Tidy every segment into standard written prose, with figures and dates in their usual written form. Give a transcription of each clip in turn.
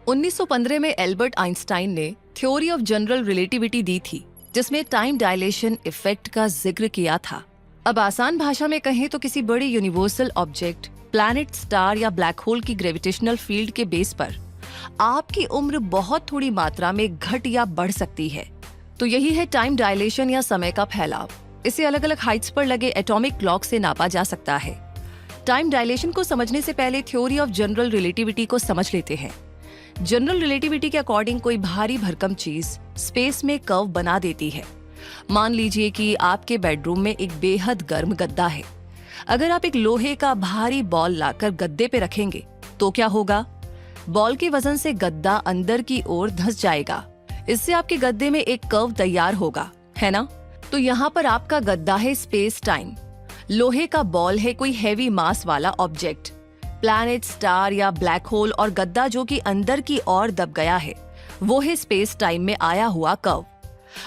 1915 में Albert Einstein ने theory of general relativity दी थी, जिसमें टाइम डायलेशन इफेक्ट का जिक्र किया था। अब आसान भाषा में कहें तो किसी बड़े यूनिवर्सल ऑब्जेक्ट, प्लैनेट, स्टार या ब्लैक होल की ग्रेविटेशनल फील्ड के बेस पर आपकी उम्र बहुत थोड़ी मात्रा में घट या बढ़ सकती है। तो यही है टाइम डायलेशन या समय का फैलाव। इसे अलग अलग हाइट्स पर लगे एटॉमिक क्लॉक से नापा जा सकता है। टाइम डायलेशन को समझने से पहले थ्योरी ऑफ जनरल रिलेटिविटी को समझ लेते हैं। जनरल रिलेटिविटी के अकॉर्डिंग कोई भारी भरकम चीज स्पेस में कर्व बना देती है। मान लीजिए कि आपके बेडरूम में एक बेहद गर्म गद्दा है। अगर आप एक लोहे का भारी बॉल लाकर गद्दे पे रखेंगे तो क्या होगा? बॉल के वजन से गद्दा अंदर की ओर धंस जाएगा। इससे आपके गद्दे में एक कर्व तैयार होगा, है ना? तो यहाँ पर आपका गद्दा है स्पेस टाइम, लोहे का बॉल है कोई हैवी मास वाला ऑब्जेक्ट, प्लैनेट, स्टार या ब्लैक होल, और गद्दा जो कि अंदर की ओर दब गया है वो है स्पेस टाइम में आया हुआ कर्व।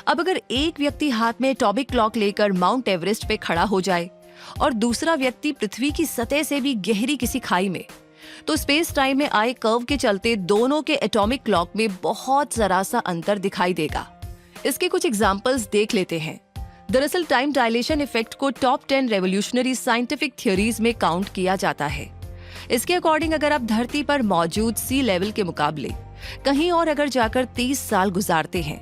अब अगर एक व्यक्ति हाथ में एटॉमिक क्लॉक लेकर माउंट एवरेस्ट पे खड़ा हो जाए और दूसरा व्यक्ति पृथ्वी की सतह से भी गहरी किसी खाई में, तो स्पेस टाइम में आए कर्व के चलते दोनों के एटॉमिक क्लॉक में बहुत जरा सा अंतर दिखाई देगा। इसके कुछ एग्जांपल्स देख लेते हैं। दरअसल टाइम डायलेशन इफेक्ट को टॉप 10 रेवोल्यूशनरी साइंटिफिक थ्योरीज में काउंट किया जाता है। इसके अकॉर्डिंग अगर आप धरती पर मौजूद सी लेवल के मुकाबले कहीं और अगर जाकर 30 साल गुजारते हैं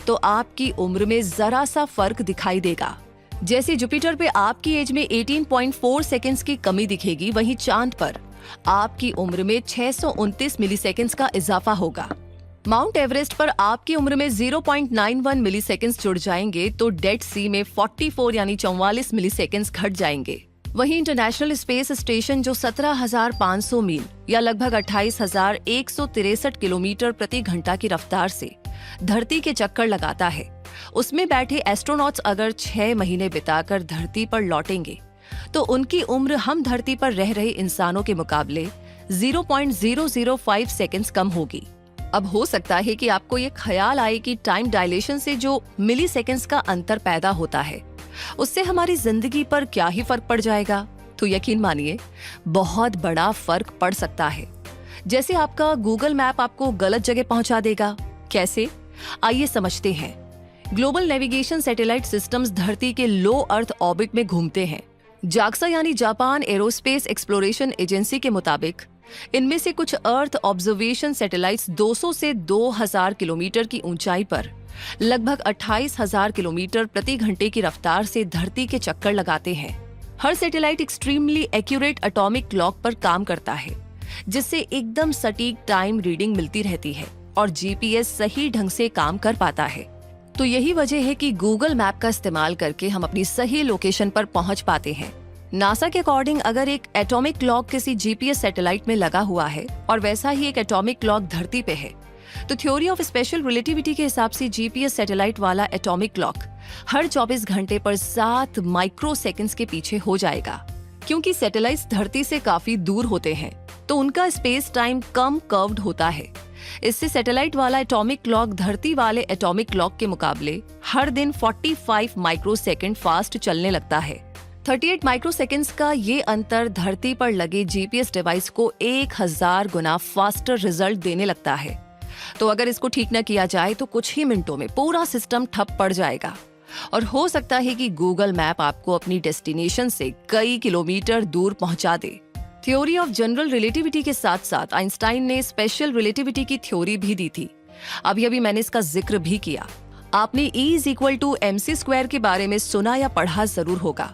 तो आपकी उम्र में जरा सा फर्क दिखाई देगा। जैसे जुपिटर पे आपकी एज में 18.4 सेकेंड्स की कमी दिखेगी, वहीं चांद पर आपकी उम्र में 629 मिलीसेकेंड्स का इजाफा होगा। माउंट एवरेस्ट पर आपकी उम्र में 0.91 मिलीसेकेंड्स जुड़ जाएंगे तो डेड सी में 44 यानी 44 मिलीसेकेंड्स घट जाएंगे। वहीं इंटरनेशनल स्पेस स्टेशन जो 17,500 मील या लगभग 28,163 किलोमीटर प्रति घंटा की रफ्तार से धरती के चक्कर लगाता है, उसमें बैठे एस्ट्रोनॉट्स अगर 6 महीने बिताकर धरती पर लौटेंगे तो उनकी उम्र हम धरती पर रह रहे इंसानों के मुकाबले 0.005 सेकेंड्स कम होगी। अब हो सकता है कि आपको ये ख्याल आए कि टाइम डायलेशन से जो मिली सेकेंड्स का अंतर पैदा होता है उससे हमारी जिंदगी पर क्या ही फर्क पड़ जाएगा। तो यकीन मानिए बहुत बड़ा फर्क पड़ सकता है। जैसे आपका गूगल मैप आपको गलत जगह पहुंचा देगा। कैसे? आइए समझते हैं। ग्लोबल नेविगेशन सैटेलाइट सिस्टम्स धरती के लो अर्थ ऑर्बिट में घूमते हैं। जाक्सा यानी जापान एरोस्पेस एक्सप्लोरेशन एजेंसी के मुताबिक इनमें से कुछ अर्थ ऑब्जर्वेशन सैटेलाइट्स 200 से 2000 किलोमीटर की ऊंचाई पर लगभग 28,000 किलोमीटर प्रति घंटे की रफ्तार से धरती के चक्कर लगाते हैं। हर satellite extremely accurate atomic clock पर काम करता है, जिससे एकदम सटीक टाइम रीडिंग मिलती रहती है और जीपीएस सही ढंग से काम कर पाता है। तो यही वजह है कि गूगल मैप का इस्तेमाल करके हम अपनी सही लोकेशन पर पहुंच पाते हैं। नासा के अकॉर्डिंग अगर एक एटॉमिक क्लॉक किसी जीपीएस सैटेलाइट में लगा हुआ है और वैसा ही एक एटॉमिक क्लॉक धरती पे है, तो थ्योरी ऑफ स्पेशल रिलेटिविटी के हिसाब से जीपीएस सैटेलाइट वाला एटॉमिक क्लॉक हर 24 घंटे पर 7 माइक्रो सेकेंड्स के पीछे हो जाएगा। क्योंकि सैटेलाइट्स धरती से काफी दूर होते हैं तो उनका स्पेस टाइम कम कर्व्ड होता है। इससे सैटेलाइट वाला एटॉमिक क्लॉक धरती वाले एटॉमिक क्लॉक के मुकाबले हर दिन 45 माइक्रो सेकेंड फास्ट चलने लगता है। 38 माइक्रो सेकेंड्स का ये अंतर धरती पर लगे जीपीएस डिवाइस को 1000 गुना फास्टर रिजल्ट देने लगता है। तो अगर इसको ठीक न किया जाए तो कुछ ही मिनटों में पूरा सिस्टम ठप पड़ जाएगा और हो सकता है कि गूगल मैप आपको अपनी डेस्टिनेशन से कई किलोमीटर दूर पहुंचा दे। थ्योरी ऑफ जनरल रिलेटिविटी के साथ साथ आइंस्टाइन ने स्पेशल रिलेटिविटी की थ्योरी भी दी थी। अभी मैंने इसका जिक्र भी किया। आपने E=mc² के बारे में सुना या पढ़ा जरूर होगा।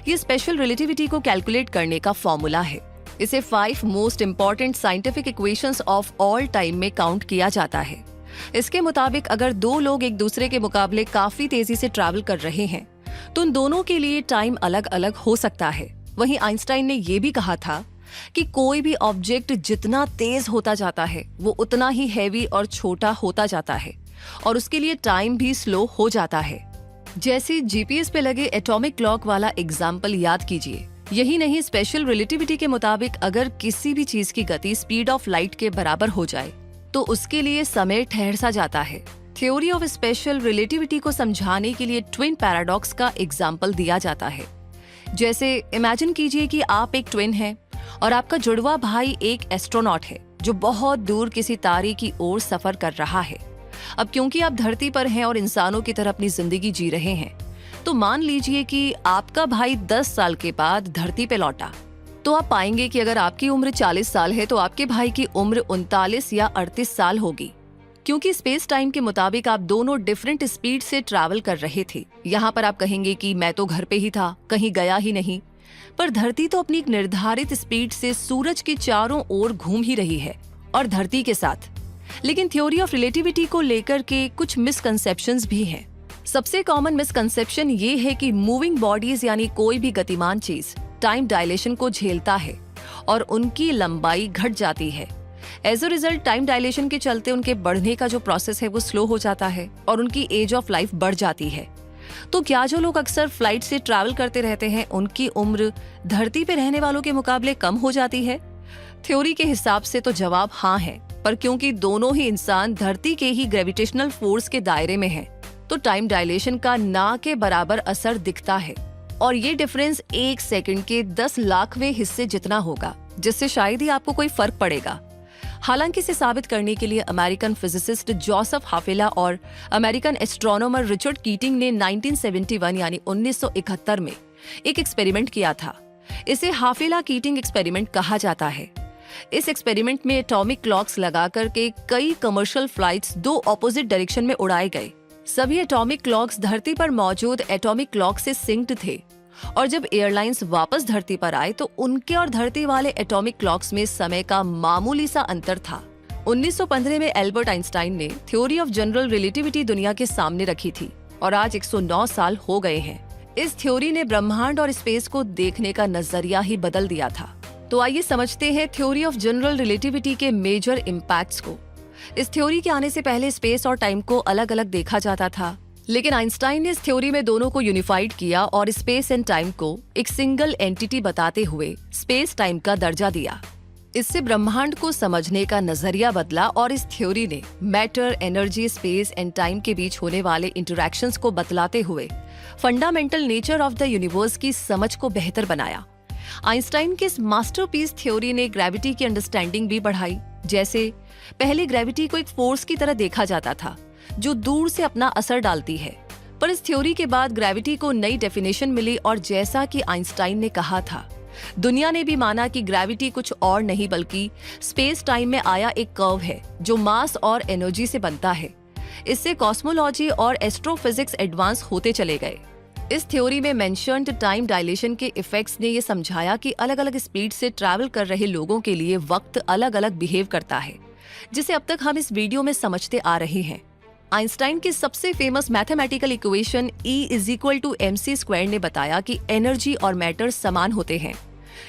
ये स्पेशल रिलेटिविटी को कैलकुलेट करने का फॉर्मूला है। इसे 5 most important scientific equations of all time में काउंट किया जाता है। इसके मुताबिक अगर दो लोग एक दूसरे के मुकाबले काफी तेजी से ट्रैवल कर रहे हैं तो उन दोनों के लिए टाइम अलग अलग हो सकता है। वहीं आइंस्टाइन ने यह भी कहा था कि कोई भी ऑब्जेक्ट जितना तेज होता जाता है वो उतना ही हैवी और छोटा होता जाता है और उसके लिए टाइम भी स्लो हो जाता है। जैसे जीपीएस पे लगे एटॉमिक क्लॉक वाला एग्जाम्पल याद कीजिए। यही नहीं, स्पेशल रिलेटिविटी के मुताबिक अगर किसी भी चीज की गति स्पीड ऑफ लाइट के बराबर हो जाए तो उसके लिए समय ठहर सा जाता है। थ्योरी ऑफ स्पेशल रिलेटिविटी को समझाने के लिए ट्विन पैराडॉक्स का एग्जाम्पल दिया जाता है। जैसे इमेजिन कीजिए कि आप एक ट्विन हैं और आपका जुड़वा भाई एक एस्ट्रोनॉट है जो बहुत दूर किसी तारे की ओर सफर कर रहा है। अब क्योंकि आप धरती पर हैं और इंसानों की तरह अपनी जिंदगी जी रहे हैं, तो मान लीजिए कि आपका भाई 10 साल के बाद धरती पे लौटा, तो आप पाएंगे कि अगर आपकी उम्र 40 साल है तो आपके भाई की उम्र 39 या 38 साल होगी, क्योंकि स्पेस टाइम के मुताबिक आप दोनों डिफरेंट स्पीड से ट्रैवल कर रहे थे। यहाँ पर आप कहेंगे कि मैं तो घर पे ही था, कहीं गया ही नहीं, पर धरती तो अपनी एक निर्धारित स्पीड से सूरज के चारों ओर घूम ही रही है और धरती के साथ। लेकिन थ्योरी ऑफ रिलेटिविटी को लेकर के कुछ मिसकंसेप्शंस भी हैं। सबसे कॉमन मिसकंसेप्शन ये है कि मूविंग बॉडीज यानी कोई भी गतिमान चीज टाइम डायलेशन को झेलता है और उनकी लंबाई घट जाती है। As a result time dilation के चलते उनके बढ़ने का जो प्रोसेस है वो स्लो हो जाता है और उनकी एज ऑफ लाइफ बढ़ जाती है। तो क्या जो लोग अक्सर फ्लाइट से ट्रैवल करते रहते हैं उनकी उम्र धरती पे रहने वालों के मुकाबले कम हो जाती है? थ्योरी के हिसाब से तो जवाब हाँ है, पर क्योंकि दोनों ही इंसान धरती के ही ग्रेविटेशनल फोर्स के दायरे में हैं, तो टाइम डायलेशन का ना के बराबर असर दिखता है और ये डिफरेंस 1 सेकंड के 10 लाखवें हिस्से जितना होगा, जिससे शायद ही आपको कोई फर्क पड़ेगा। हालांकि इसे साबित करने के लिए अमेरिकन फिजिसिस्ट जोसेफ हाफेला और अमेरिकन एस्ट्रोनॉमर रिचर्ड कीटिंग ने 1971 यानी 1971 में एक एक्सपेरिमेंट किया था। इसे हाफेला कीटिंग एक्सपेरिमेंट कहा जाता है। इस एक्सपेरिमेंट में एटॉमिक क्लॉक्स लगा करके कई कमर्शियल फ्लाइट्स 2 ऑपोजिट डायरेक्शन में उड़ाए गए। सभी एटॉमिक क्लॉक्स धरती पर मौजूद एटॉमिक क्लॉक से सिंक्ड थे और जब एयरलाइंस वापस धरती पर आए तो उनके और धरती वाले एटॉमिक क्लॉक्स में समय का मामूली सा अंतर था। 1915 में एल्बर्ट आइंस्टाइन ने थ्योरी ऑफ जनरल रिलेटिविटी दुनिया के सामने रखी थी और आज 109 साल हो गए हैं। इस थ्योरी ने ब्रह्मांड और स्पेस को देखने का नजरिया ही बदल दिया था। तो आइए समझते हैं थ्योरी ऑफ जनरल रिलेटिविटी के मेजर इम्पैक्ट्स को। इस थ्योरी के आने से पहले स्पेस और टाइम को अलग अलग देखा जाता था, लेकिन आइंस्टाइन ने इस थ्योरी में दोनों को यूनिफाइड किया और स्पेस एंड टाइम को एक सिंगल एंटिटी बताते हुए स्पेस टाइम का दर्जा दिया। इससे ब्रह्मांड को समझने का नजरिया बदला और इस थ्योरी ने matter, energy, space and time के बीच होने वाले इंटरैक्शंस को बतलाते हुए fundamental nature of the universe की समझ को बेहतर बनाया। आइंस्टाइन की इस मास्टरपीस थ्योरी ने ग्रेविटी की अंडरस्टैंडिंग भी बढ़ाई। जैसे पहले ग्रेविटी को एक फोर्स की तरह देखा जाता था जो दूर से अपना असर डालती है, पर इस थ्योरी के बाद ग्रेविटी को नई डेफिनेशन मिली और जैसा कि आइंस्टाइन ने कहा था, दुनिया ने भी माना कि ग्रेविटी कुछ और नहीं बल्कि स्पेस टाइम में आया एक कर्व है जो मास और एनर्जी से बनता है। इससे कॉस्मोलॉजी और एस्ट्रोफिजिक्स एडवांस होते चले गए। इस थ्योरी में मेंशन्ड टाइम डायलेशन के इफेक्ट्स ने ये समझाया कि अलग अलग स्पीड से ट्रैवल कर रहे लोगों के लिए वक्त अलग अलग बिहेव करता है, जिसे अब तक हम इस वीडियो में समझते आ रहे हैं। आइंस्टाइन की सबसे फेमस मैथमेटिकल इक्वेशन E=mc² ने बताया कि एनर्जी और मैटर समान होते हैं।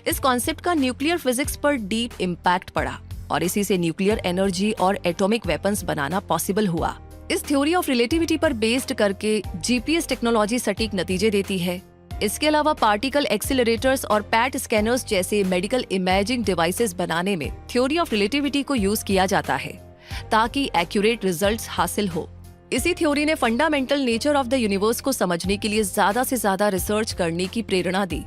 इस कॉन्सेप्ट का न्यूक्लियर फिजिक्स पर डीप इम्पैक्ट पड़ा और इसी से न्यूक्लियर एनर्जी और एटॉमिक वेपन्स बनाना पॉसिबल हुआ। इस थ्योरी ऑफ रिलेटिविटी पर बेस्ड करके जीपीएस टेक्नोलॉजी सटीक नतीजे देती है। इसके अलावा पार्टिकल एक्सीलरेटर्स और पैट स्कैनर्स जैसे मेडिकल इमेजिंग डिवाइसेस बनाने में थ्योरी ऑफ रिलेटिविटी को यूज किया जाता है ताकि एक्यूरेट रिजल्ट्स हासिल हो। इसी थ्योरी ने fundamental nature of the universe को समझने के लिए ज्यादा से ज्यादा रिसर्च करने की प्रेरणा दी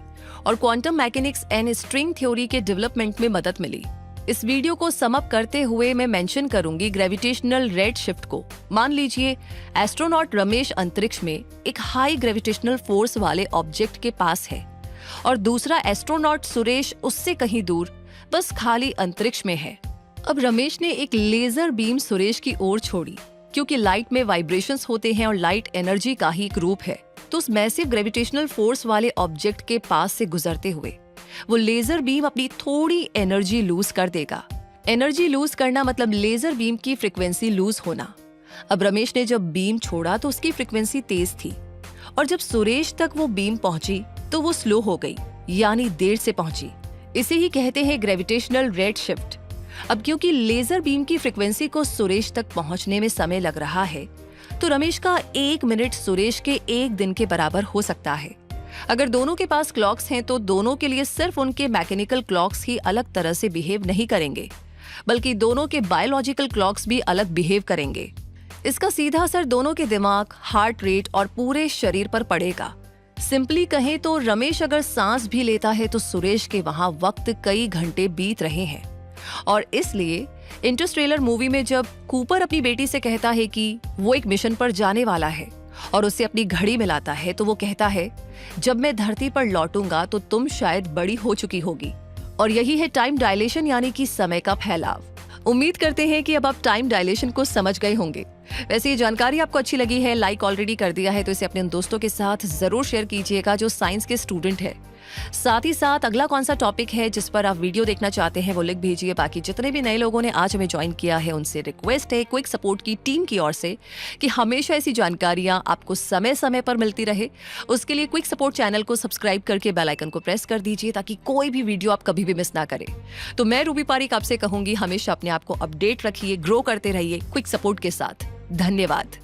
और quantum mechanics and string theory के डेवलपमेंट में मदद मिली। इस वीडियो को सम अप करते हुए मैं मेंशन करूंगी ग्रेविटेशनल रेड शिफ्ट को। मान लीजिए एस्ट्रोनॉट रमेश अंतरिक्ष में एक हाई ग्रेविटेशनल फोर्स वाले ऑब्जेक्ट के पास है और दूसरा एस्ट्रोनॉट सुरेश उससे कहीं दूर बस खाली अंतरिक्ष में है। अब रमेश ने एक लेजर बीम सुरेश की ओर छोड़ी। क्योंकि लाइट में वाइब्रेशंस होते हैं और लाइट एनर्जी का ही एक रूप है, तो उस मैसिव ग्रेविटेशनल फोर्स वाले ऑब्जेक्ट के पास से गुजरते हुए वो लेजर बीम अपनी थोड़ी एनर्जी लूज कर देगा। एनर्जी लूज करना मतलब लेजर बीम की फ्रीक्वेंसी लूज होना। अब रमेश ने जब बीम छोड़ा तो उसकी फ्रीक्वेंसी तेज थी और जब सुरेश तक वो बीम पहुंची तो वो स्लो हो गई, यानी देर से पहुंची। इसे ही कहते हैं ग्रेविटेशनल रेड शिफ्ट। अब क्योंकि लेजर बीम की फ्रीक्वेंसी को सुरेश तक पहुंचने में समय लग रहा है, तो रमेश का 1 मिनट सुरेश के 1 दिन के बराबर हो सकता है। अगर दोनों के पास क्लॉक्स हैं तो दोनों के लिए सिर्फ उनके मैकेनिकल क्लॉक्स ही अलग तरह से बिहेव नहीं करेंगे, बल्कि दोनों के बायोलॉजिकल क्लॉक्स भी अलग बिहेव करेंगे। इसका सीधा असर दोनों के दिमाग, हार्ट रेट और पूरे शरीर पर पड़ेगा। सिंपली कहें तो रमेश अगर सांस भी लेता है तो सुरेश के वहां वक्त कई घंटे बीत रहे हैं और इसलिए इंटरस्टेलर मूवी में जब कूपर अपनी बेटी से कहता है कि वो एक मिशन पर जाने वाला है और उसे अपनी घड़ी मिलाता है, तो वो कहता है, जब मैं धरती पर लौटूंगा तो तुम शायद बड़ी हो चुकी होगी। और यही है टाइम डायलेशन, यानी कि समय का फैलाव। उम्मीद करते हैं कि अब आप टाइम डायलेशन को समझ गए होंगे। वैसे ये जानकारी आपको अच्छी लगी है, लाइक ऑलरेडी कर दिया है, तो इसे अपने उन दोस्तों के साथ जरूर शेयर कीजिएगा जो साइंस के स्टूडेंट है। साथ ही साथ अगला कौन सा टॉपिक है जिस पर आप वीडियो देखना चाहते हैं वो लिख भेजिए। बाकी जितने भी नए लोगों ने आज हमें ज्वाइन किया है उनसे रिक्वेस्ट है क्विक सपोर्ट की टीम की ओर से कि हमेशा ऐसी जानकारियां आपको समय समय पर मिलती रहे। उसके लिए क्विक सपोर्ट चैनल को सब्सक्राइब करके बेल आइकन को प्रेस कर दीजिए ताकि कोई भी वीडियो आप कभी भी मिस ना करें। तो मैं रूबी पारिक आपसे कहूंगी, हमेशा अपने आप को अपडेट रखिए, ग्रो करते रहिए क्विक सपोर्ट के साथ। धन्यवाद।